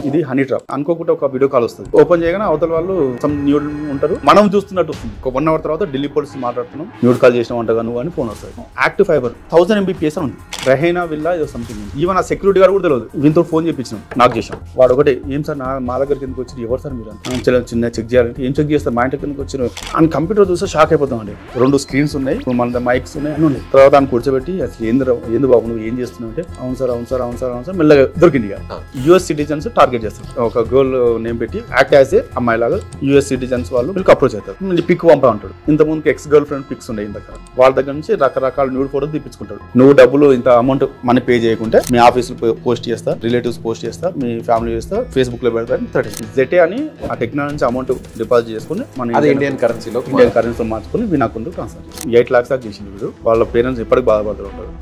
ఇది honey trap. అనుకోకుండా ఒక వీడియో కాల్ వస్తుంది, ఓపెన్ చేయగానే అవతల వాళ్ళు సమ్ న్యూడ్ ఉంటారు, మనం చూస్తున్నట్టు వస్తుంది. ఒక 1 hour తర్వాత ఢిల్లీ పోలీస్ మాట్లాడుతున్నాం, న్యూడ్ కాల్ చేసిన వంటగా నువ్వు అని ఫోన్ వస్తుంది. యాక్టివ్ ఫైబర్ 1000 MBPS ఉంది. రహైనా విల్లా ఏదో సంథింగ్. ఈవెన్ ఆ సెక్యూరిటీ గారు కూడా తెలియదు. వీంతో ఫోన్ చేయించినాం, నాకు చేసాం. వాడు ఒకటే, ఏం సార్ మా దగ్గర కిందకి వచ్చి ఎవరు సార్ మీరు చిన్న చెక్ చేయాలంటే, ఏం చెక్ చేస్తారు మా ఇంటి కిందకి వచ్చిన అని కంప్యూటర్ చూస్తే షాక్ అయిపోతాం అండి. 2 స్క్రీన్స్ ఉన్నాయి, మన మైక్స్ ఉన్నాయి అని ఉన్నాయి. తర్వాత ఆయన కూర్చోబెట్టి అసలు ఏంది బాబు నువ్వు ఏం చేస్తున్నావు అంటే, అవును సార్ మెల్లగా దొరికింది. యూఎస్ సిటిజన్స్ టార్గెట్ చేస్తారు. ఒక గర్ల్ నేమ్ పెట్టి యాక్ట్ యాజ్ ఏ అమ్మాయి లాగా యూఎస్ సిటిజన్స్ వాళ్ళు మీకు అప్రోచ్ అవుతారు. పిక్ పంపా ఉంటాడు. ఇంత ముందుకు ఎక్స్ గర్ల్ ఫ్రెండ్ పిక్స్ ఉన్నాయి ఇంత వాళ్ళ దగ్గర నుంచి రకరకాల న్యూడ్ ఫోటోలు తీపించుకుంటాడు. నువ్వు డబ్బులు ఇంత అమౌంట్ మనీ పే చేయకుంటే మీ ఆఫీస్ పోస్ట్ చేస్తా, రిలేటివ్స్ పోస్ట్ చేస్తా, మీ ఫ్యామిలీ చేస్తా, ఫేస్బుక్ లో పెడతారు. జెటే అని ఆ టెక్నాలజీ నుంచి అమౌంట్ డిపాజిట్ చేసుకుని మన ఇండియన్ కరెన్సీలో మార్చుకుని మీ అకౌంట్ ట్రాన్స్ఫర్ 8 lakhs దాకా చేసింది వీడు. వాళ్ళ పేరెంట్స్ ఎప్పటికి బాధపడుతూ ఉంటారు.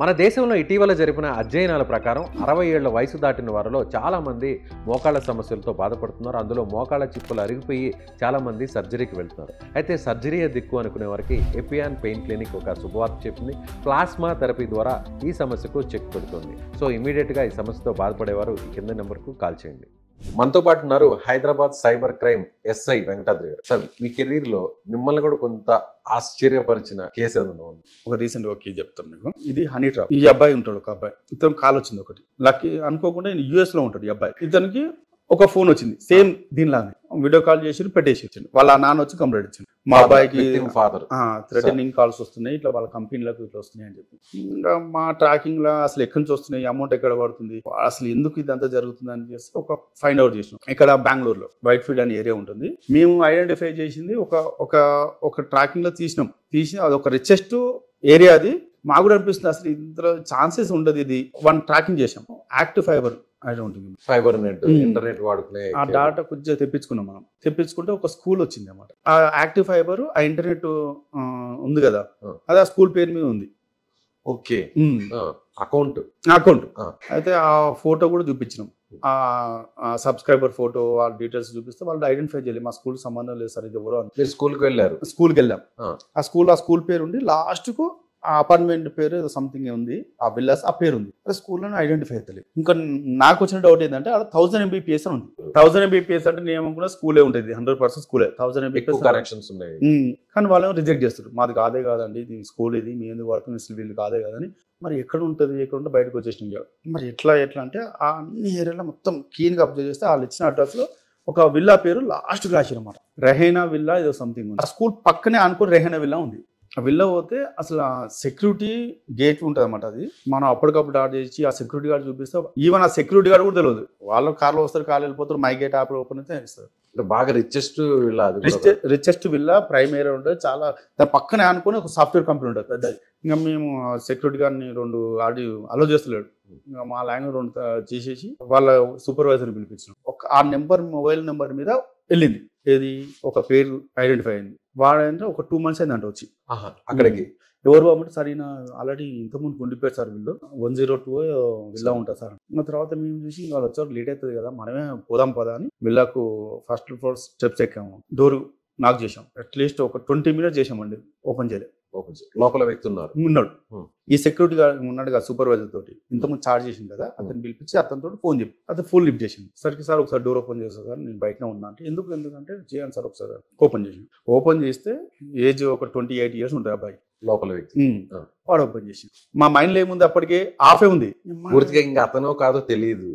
మన దేశంలో ఇటీవల జరిపిన అధ్యయనాల ప్రకారం 60 ఏళ్ల వయసు దాటిన వారిలో చాలామంది మోకాళ్ళ సమస్యలతో బాధపడుతున్నారు. అందులో మోకాళ్ళ చిప్పులు అరిగిపోయి చాలామంది సర్జరీకి వెళ్తున్నారు. అయితే సర్జరీ దిక్కు అనుకునే వారికి ఎపియాన్ పెయిన్ క్లినిక్ ఒక శుభవార్త చెప్పింది. ప్లాస్మా థెరపీ ద్వారా ఈ సమస్యకు చెక్ పెడుతుంది. సో ఇమీడియట్గా ఈ సమస్యతో బాధపడేవారు ఈ కింద నెంబర్కు కాల్ చేయండి. మనతో పాటు ఉన్నారు Hyderabad cyber crime SI Venkatadri గారు. సార్, మీ కెరీర్ లో మిమ్మల్ని కూడా కొంత ఆశ్చర్యపరిచిన కేసు ఏదైనా ఉంది? ఒక రీసెంట్ ఒక కేసు చెప్తాను మీకు. ఇది హనీ ట్రాప్. ఈ అబ్బాయి ఉంటాడు, ఒక అబ్బాయి. ఇతను కాల్ వచ్చింది ఒకటి. లక్కీ అనుకోకుండా US లో ఉంటాడు ఈ అబ్బాయి. ఇతనికి ఒక ఫోన్ వచ్చింది సేమ్ దీనిలానే. వీడియో కాల్ చేసి పెట్టేసి వచ్చింది. వాళ్ళ నాన్న వచ్చి కంప్లైంట్ ఇచ్చింది, మా అబ్బాయికి ఫాదర్ థ్రెటనింగ్ కాల్స్ వస్తున్నాయి, ఇట్లా వాళ్ళ కంపెనీలకు ఇట్లా వస్తున్నాయి అని చెప్పి. ఇంకా మా ట్రాకింగ్ లో అసలు ఎక్కడి నుంచి వస్తున్నాయి, అమౌంట్ ఎక్కడ పడుతుంది, అసలు ఎందుకు ఇదంతా జరుగుతుంది అని చేస్తే ఒక ఫైండ్ అవుట్ చేసినాం. ఇక్కడ బెంగళూరులో వైట్ ఫీల్డ్ అనే ఏరియా ఉంటుంది. మేము ఐడెంటిఫై చేసింది ఒక ట్రాకింగ్ లో తీసి అది ఒక రిచెస్ట్ ఏరియా. అది మాకు కూడా అనిపిస్తుంది అసలు ఇందులో ఛాన్సెస్ ఉండదు. ఇది ట్రాకింగ్ చేసాం. యాక్టివ్ ఫైబర్ నెట్ ఇంటర్నెట్ వాడుకునే ఆ డాటా కొంచెం తెప్పించుకున్నాం. మనం తెప్పించుకుంటే ఒక స్కూల్ వచ్చింది అన్నమాట. ఆ యాక్టివ్ ఫైబర్ ఆ ఇంటర్నెట్ ఉంది కదా, అది ఆ స్కూల్ పేరు మీద ఉంది. ఓకే, అకౌంట్ అయితే ఆ ఫోటో కూడా చూపించినాం. ఆ సబ్స్క్రైబర్ ఫోటో, వాళ్ళ డీటెయిల్స్ చూపిస్తే వాళ్ళు ఐడెంటిఫై చేయలేదు. మా స్కూల్ సంబంధం లేదు సార్, ఇది ఎవరో అని. మీరు స్కూల్కి వెళ్ళారు? స్కూల్కి వెళ్ళాం. ఆ స్కూల్ పేరు ఉంది. లాస్ట్ కు ఆ అపార్ట్మెంట్ పేరు ఏదో సంథింగ్ ఉంది, ఆ విల్లాస్ ఆ పేరు ఉంది. స్కూల్లో ఐడెంటిఫై అవుతలేదు. ఇంకా నాకు వచ్చిన డౌట్ ఏంటంటే అక్కడ 1000 MBPS అని ఉంది. 1000 MBPS అంటే నేను కూడా స్కూలే ఉంటుంది, 100% స్కూలే. 1000 MBPS కనెక్షన్స్ ఉన్నాయి. కానీ వాళ్ళు రిజెక్ట్ చేస్తారు. మాది కాదే కాదండి, ఇది స్కూల్, ఇది మీ ఎందుకు పడుతుంది, వీళ్ళు కాదే కాదని. మరి ఎక్కడ ఉంటుంది, ఎక్కడ ఉంటే బయటకు వచ్చేసినాం. మరి ఎట్లా అంటే ఆ అన్ని ఏరియాలో మొత్తం క్లీన్గా అబ్జర్వ్ చేస్తే వాళ్ళు ఇచ్చిన అడ్రస్ లో ఒక విల్లా పేరు లాస్ట్ రాసి అనమాట. రహైనా విల్లా ఏదో సంథింగ్ ఉంది. ఆ స్కూల్ పక్కనే అనుకుని రహైనా విల్లా ఉంది. ఆ విల్లా పోతే అసలు ఆ సెక్యూరిటీ గేట్ ఉంటుంది అనమాట. అది మనం అప్పటికప్పుడు ఆర్డర్ చేసి ఆ సెక్యూరిటీ గార్డ్ చూపిస్తే, ఈవెన్ ఆ సెక్యూరిటీ గార్డ్ కూడా తెలియదు. వాళ్ళు కార్లో వస్తారు, కార్లు వెళ్ళిపోతారు, మై గేట్ యాప్ ఓపెన్ అయితే ఇస్తారు. బాగా రిచెస్ట్ విల్లా ప్రైమ్ ఏరియా ఉంటుంది. చాలా దాని పక్కనే అనుకుని ఒక సాఫ్ట్వేర్ కంపెనీ ఉంటుంది పెద్దది. ఇంకా మేము సెక్యూరిటీ గార్డ్ని 2 అలో చేస్తలేడు. ఇంకా మా లాంగ్వేజ్ 2 చేసేసి వాళ్ళ సూపర్వైజర్ని పిలిపించినాం. ఆ మొబైల్ నెంబర్ మీద వెళ్ళింది. ఏది ఒక పేరు ఐడెంటిఫై అయింది. వాడంటే ఒక 2 months అయిందంట వచ్చి అక్కడికి. ఎవరు బాబు సార్, ఈయన ఆల్రెడీ ఇంతకుముందు ఉండిపోయారు సార్, వీళ్ళు 102 విల్లా ఉంటుంది సార్. ఇంకా తర్వాత మేము చూసి వాళ్ళు వచ్చారు, లేట్ అవుతుంది కదా, మనమే పోదాం పదా అని విల్లాకు ఫస్ట్ ఫ్లోర్ స్టెప్స్ ఎక్కాము. డోర్ నాక్ చేసాం. అట్లీస్ట్ ఒక 20 minutes చేసామండి, ఓపెన్ చేయలేదు. లోపల వ్యక్తి ఉన్నాడు. ఈ సెక్యూరిటీ గార్డ్ ఉన్నాడు కదా సూపర్వైజర్ తోటి, ఇంతకుముందు చార్జ్ చేసింది కదా, అతను పిలిపించి అతనితో ఫోన్ చెప్పి అతను ఫుల్ లిఫ్ట్ చేసింది. సరికి సార్ ఒకసారి డోర్ ఓపెన్ చేస్తాను సార్, నేను బయటనే ఉన్నా అంటే, ఎందుకంటే చేయండి సార్ ఒకసారి. ఓపెన్ చేస్తే ఏజ్ ఒక 28 years ఉంటుంది అబ్బాయి, లోపల వ్యక్తి. వాడు ఓపెన్ చేసి మా మైండ్ లో ఏముంది, అప్పటికే ఆఫే ఉంది. పూర్తిగా ఇంకా అతనో కాదో తెలియదు.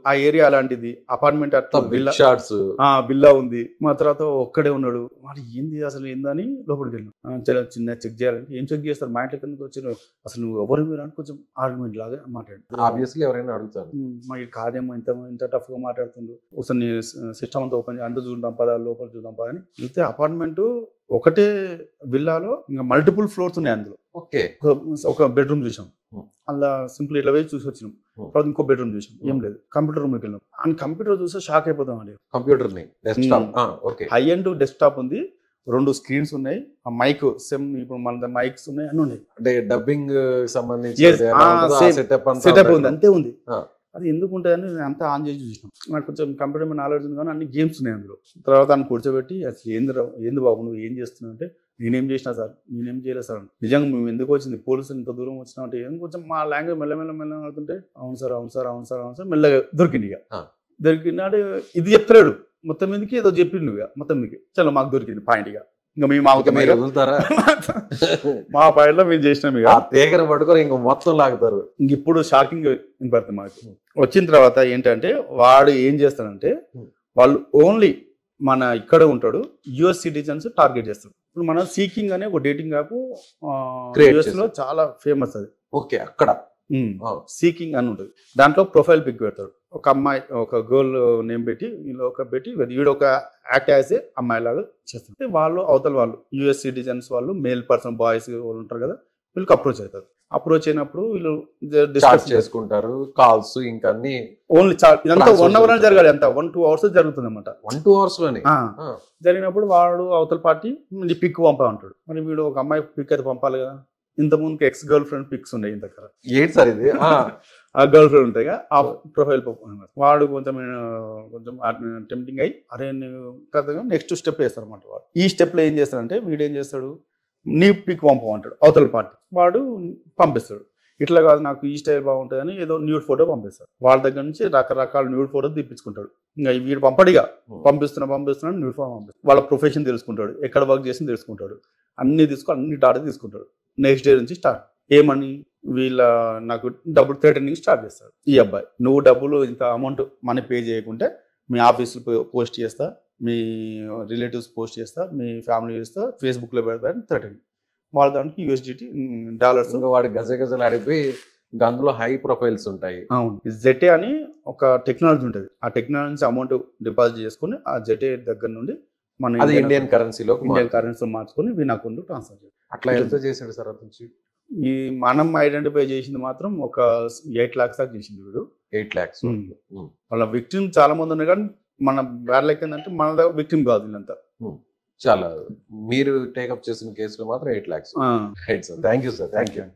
ఆ ఏరియా అలాంటిది, అపార్ట్మెంట్ అట్లా బిల్లా ఉంది. మా తర్వాత ఒక్కడే ఉన్నాడు. వాడు ఏంది అసలు ఏందని లోపలికి వెళ్ళాం. చిన్న చెక్ చేయాలంటే, ఏం చెక్ చేస్తారు, మా ఇంట్లో కిందకి వచ్చి అసలు నువ్వు ఎవరు మీరు అని కొంచెం ఆర్గ్యుమెంట్ లాగా మాట్లాడు. ఆబ్వియస్లీ ఎవరైనా అడుగుతారు, మా ఈ కార్యం ఇంత టఫ్ గా మాట్లాడుతుండ్రు, ఒకసారి నీ సిస్టమ్ అంతా ఓపెన్ అంతా చూద్దాం పదా, లోపల చూద్దాం పదా అని వెళ్తే అపార్ట్మెంట్ ఒకటే విల్లాలో ఇంకా మల్టిపుల్ ఫ్లోర్స్ ఉన్నాయి. అందులో ఒక బెడ్రూమ్ చూసాం. అలా సింపుల్ ఇట్లా వేసి చూసి వచ్చినాం. తర్వాత ఇంకో బెడ్రూమ్ చూసాం, ఏం లేదు. కంప్యూటర్ రూమ్కి వెళ్ళాం. అండ్ కంప్యూటర్ చూస్తే షాక్ అయిపోతాం అండి. హై ఎండ్ డెస్క్టాప్ ఉంది, 2 screens ఉన్నాయి, ఆ మైక్ సేమ్ ఇప్పుడు మన మైక్స్ ఉన్నాయి, అన్నీ ఉన్నాయి. అంటే డబ్బింగ్ సంబంధించి సెటప్ ఉంది, అంతే ఉంది. అది ఎందుకు ఉంటుందని నేను అంతా ఆన్ చేసి చూసినాం. నాకు కొంచెం కంప్యూటర్ మీద నాలెడ్జ్ ఉంది కానీ అన్ని గేమ్స్ ఉన్నాయి అందులో. తర్వాత ఆయన కూర్చోబెట్టి అసలు ఏంది బాబు నువ్వు ఏం చేస్తున్నావు అంటే, నేనేం చేసినా సార్, నేనేం చేయలేదు సార్. నిజంగా మేము ఎందుకు వచ్చింది పోలీసులు ఇంత దూరం వచ్చినా అంటే ఏం కొంచెం మా లాంగ్వేజ్ మెల్లమెల్ల అవుతుంటే అవును సార్ మెల్లగా దొరికింది. ఇక దొరికింది అంటే ఇది చెప్తాడు మొత్తం మీదకి ఏదో చెప్పిండు. ఇక మొత్తం మీదకి చలో మాకు దొరికింది పాయింట్. ఇక ఇంకా మేము మా పాయింట్లో మేము చేసినాం. ఇక తీగర పట్టుకొని ఇంక మొత్తం లాగుతారు. ఇంక ఇప్పుడు షాకింగ్ వినపడుతుంది మాకు. వచ్చిన తర్వాత ఏంటంటే వాడు ఏం చేస్తాడంటే, వాళ్ళు ఓన్లీ మన ఇక్కడ ఉంటాడు యుఎస్ సిటిజన్స్ టార్గెట్ చేస్తాడు. ఇప్పుడు మన సీకింగ్ అనే ఒక డేటింగ్ యాప్ యుఎస్ లో చాలా ఫేమస్. అది ఓకే, అక్కడ సీకింగ్ అని ఉంటుంది. దాంట్లో ప్రొఫైల్ పిక్ పెడతాడు. ఒక అమ్మాయి ఒక గర్ల్ నేమ్ పెట్టి వీడు ఒక యాక్ట్ యాజ్ ఏ అమ్మాయి లాగా చేస్తారు. వాళ్ళు అవతల వాళ్ళు యుఎస్ సిటిజన్స్ వాళ్ళు మేల్ పర్సన్ బాయ్స్ వాళ్ళు ఉంటారు కదా, వీళ్ళకి అప్రోచ్ అవుతారు. అప్రోచ్ అయినప్పుడు వీళ్ళు డిస్కస్ చేసుకుంటారు. కాల్స్ ఇంకా అన్ని ఓన్లీ ఇదంతా 1 hour జరగాలి. అంతా 1-2 hours జరుగుతుంది అనమాట. 1-2 hours లోనే జరిగినప్పుడు వాడు అవతల పార్టీ పిక్ పంపమంటాడు. మరి వీడు ఒక అమ్మాయి పిక్ అయితే పంపాలి కదా. ఇంత ముందుకు ఎక్స్ గర్ల్ ఫ్రెండ్ పిక్స్ ఉండే ఇంత ఏంటి సార్ ఇది, ఆ గర్ల్ ఫ్రెండ్ ఉంటాయి కదా, ఆ ప్రొఫైల్ వాడు కొంచెం టెంప్టింగ్ అయ్యి అరే కదా నెక్స్ట్ స్టెప్ వేస్తారు అనమాట. వాడు ఈ స్టెప్ లో ఏం చేస్తాడంటే, వీడు ఏం చేస్తాడు, నీ పిక్ పంపమంటాడు అవతల పార్టీ. వాడు పంపిస్తాడు. ఇట్లా కాదు నాకు ఈ స్టైల్ బాగుంటుందని ఏదో న్యూడ్ ఫోటో పంపిస్తాడు. వాళ్ళ దగ్గర నుంచి రకరకాల న్యూడ్ ఫోటో తీపించుకుంటాడు. ఇంకా వీడు పంపడిగా పంపిస్తున్నాడు న్యూడ్ ఫోటో పంపిస్తాడు. వాళ్ళ ప్రొఫెషన్ తెలుసుకుంటాడు, ఎక్కడ వర్క్ చేసి తెలుసుకుంటాడు, అన్ని డాటా తీసుకుంటాడు. నెక్స్ట్ డే నుంచి స్టార్ట్ ఏమని వీళ్ళ నాకు డబ్బులు థ్రెటనింగ్ స్టార్ట్ చేస్తాడు. ఈ అబ్బాయి నువ్వు డబ్బులు ఇంత అమౌంట్ మనీ పే చేయకుంటే మీ ఆఫీసులో పోస్ట్ చేస్తా, మీ రిలేటివ్స్ పోస్ట్ చేస్తా, మీ ఫ్యామిలీ చేస్తా, ఫేస్బుక్లో పెడతాను థ్రెటనింగ్. వాళ్ళ దానికి యూఎస్డిటీ డాలర్స్. వాడు గజగజలు అడిపి అందులో హై ప్రొఫైల్స్ ఉంటాయి. అవును, జెటే అని ఒక టెక్నాలజీ ఉంటుంది. ఆ టెక్నాలజీ నుంచి అమౌంట్ డిపాజిట్ చేసుకుని ఆ జెటే దగ్గర నుండి మన ఇండియన్ కరెన్సీలో మార్చుకొని వీళ్ళ అకౌంట్ ట్రాన్స్ఫర్ చేయాలి. అట్లా ఎంత చేశాడు సార్ అతను? ఈ మనం ఐడెంటిఫై చేసింది మాత్రం ఒక 8 lakhs దాకా చేసింది వీడు. 8 lakhs. వాళ్ళ విక్టిమ్ చాలా మంది ఉన్నారు కానీ మన బ్యాడ్ లైక్ ఏంటంటే మన విక్టిమ్ కాదు వీళ్ళంతా. చాలా మీరు టేకప్ చేసిన కేసులో మాత్రం 8 lakhs. Thank you sir.